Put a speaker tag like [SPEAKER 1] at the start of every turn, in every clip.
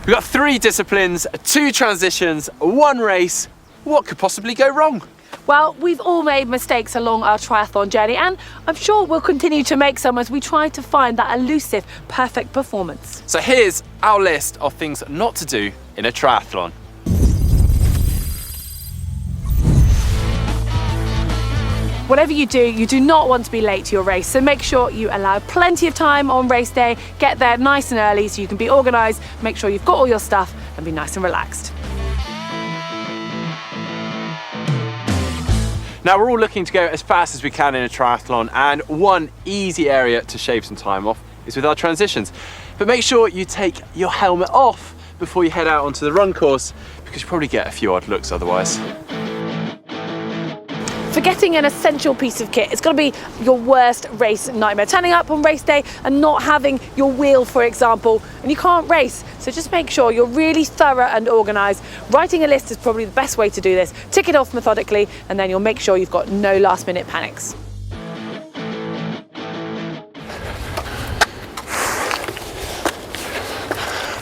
[SPEAKER 1] We've got 3 disciplines, 2 transitions, 1 race. What could possibly go wrong?
[SPEAKER 2] Well, we've all made mistakes along our triathlon journey, and I'm sure we'll continue to make some as we try to find that elusive, perfect performance.
[SPEAKER 1] So here's our list of things not to do in a triathlon.
[SPEAKER 2] Whatever you do not want to be late to your race, so make sure you allow plenty of time on race day, get there nice and early so you can be organised, make sure you've got all your stuff and be nice and relaxed.
[SPEAKER 1] Now we're all looking to go as fast as we can in a triathlon, and one easy area to shave some time off is with our transitions. But make sure you take your helmet off before you head out onto the run course, because you probably get a few odd looks otherwise.
[SPEAKER 2] Forgetting an essential piece of kit, it's going to be your worst race nightmare. Turning up on race day and not having your wheel, for example, and you can't race. So just make sure you're really thorough and organised. Writing a list is probably the best way to do this. Tick it off methodically, and then you'll make sure you've got no last minute panics.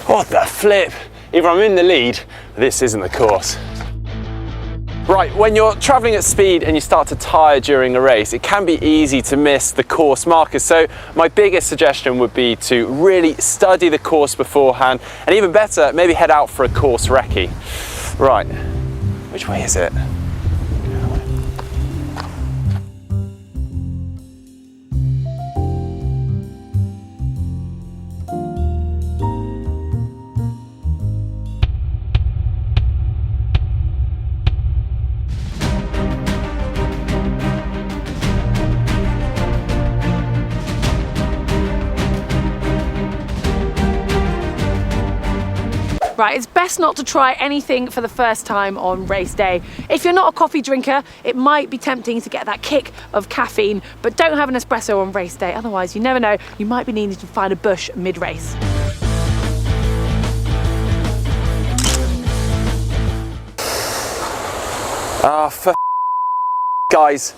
[SPEAKER 1] What the flip? Either I'm in the lead, or this isn't the course. Right, when you're traveling at speed and you start to tire during a race, it can be easy to miss the course markers. So my biggest suggestion would be to really study the course beforehand, and even better, maybe head out for a course recce. Right, which way is it?
[SPEAKER 2] Right, it's best not to try anything for the first time on race day. If you're not a coffee drinker, it might be tempting to get that kick of caffeine, but don't have an espresso on race day. Otherwise, you never know, you might be needing to find a bush mid-race.
[SPEAKER 1] Guys,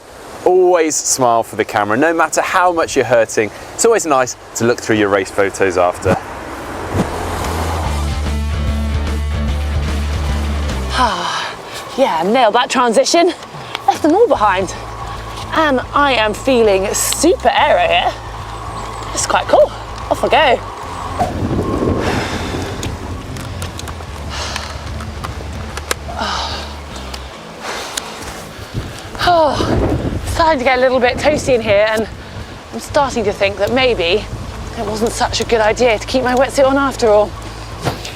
[SPEAKER 1] always smile for the camera, no matter how much you're hurting. It's always nice to look through your race photos after.
[SPEAKER 2] Yeah, nailed that transition. Left them all behind. And I am feeling super aero here. It's quite cool. Off I go. Oh, it's starting to get a little bit toasty in here, and I'm starting to think that maybe it wasn't such a good idea to keep my wetsuit on after all.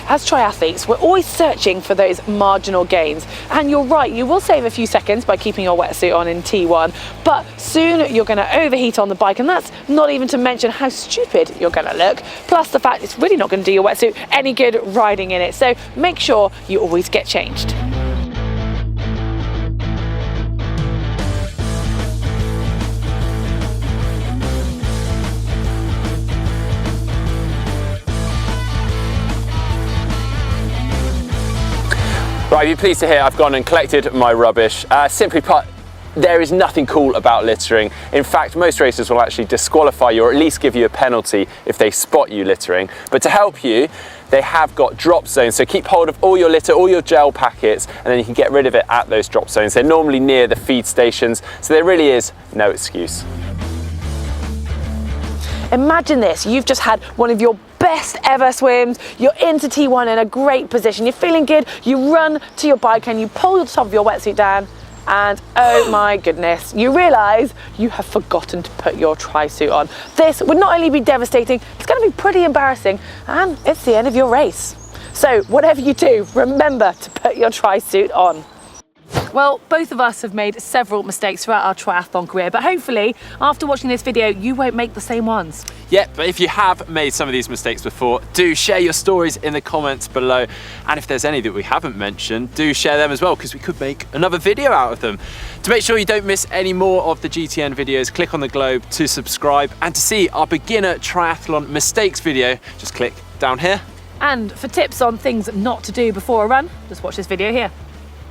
[SPEAKER 2] As triathletes, we're always searching for those marginal gains. And you're right, you will save a few seconds by keeping your wetsuit on in T1, but soon you're gonna overheat on the bike, and that's not even to mention how stupid you're gonna look. Plus the fact it's really not gonna do your wetsuit any good riding in it. So make sure you always get changed.
[SPEAKER 1] Right, you'll be pleased to hear I've gone and collected my rubbish. Simply put, there is nothing cool about littering. In fact, most racers will actually disqualify you, or at least give you a penalty if they spot you littering. But to help you, they have got drop zones. So keep hold of all your litter, all your gel packets, and then you can get rid of it at those drop zones. They're normally near the feed stations, so there really is no excuse.
[SPEAKER 2] Imagine this, you've just had one of your best ever swims, you're into T1 in a great position, you're feeling good, you run to your bike and you pull the top of your wetsuit down, and oh my goodness, you realise you have forgotten to put your tri-suit on. This would not only be devastating, it's going to be pretty embarrassing, and it's the end of your race. So whatever you do, remember to put your tri-suit on. Well, both of us have made several mistakes throughout our triathlon career, but hopefully after watching this video you won't make the same ones.
[SPEAKER 1] Yeah, but if you have made some of these mistakes before, do share your stories in the comments below, and if there's any that we haven't mentioned, do share them as well, because we could make another video out of them. To make sure you don't miss any more of the GTN videos, click on the globe to subscribe, and to see our beginner triathlon mistakes video, just click down here.
[SPEAKER 2] And for tips on things not to do before a run, just watch this video here.